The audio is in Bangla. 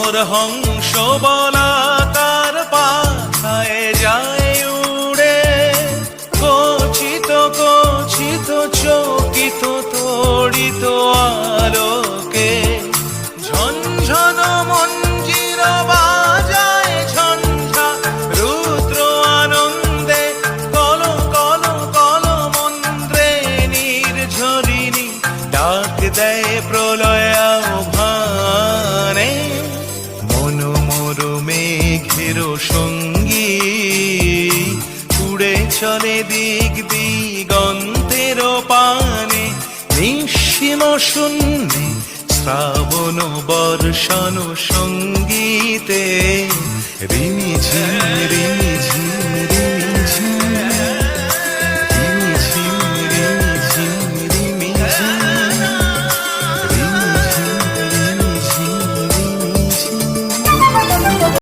মোর হংস বলাকার পাখায় যায় উড়ে, কচিত কচিত চকিত তড়িত আলোকে ঝনঝন মঞ্জির বাজায় ঝঞ্ঝা রুদ্র আনন্দে, কল কল কল মন্ত্রে নির্ঝরিণী ডাক দেয় প্রলয় আহ্বানে। মন মোর মেঘের সঙ্গী উড়ে চলে দিক দিগন্তের পানে, নিঃসীম শূন্যে শ্রাবণ বর্ষণ সঙ্গীতে রিমি ঝিমি রিমি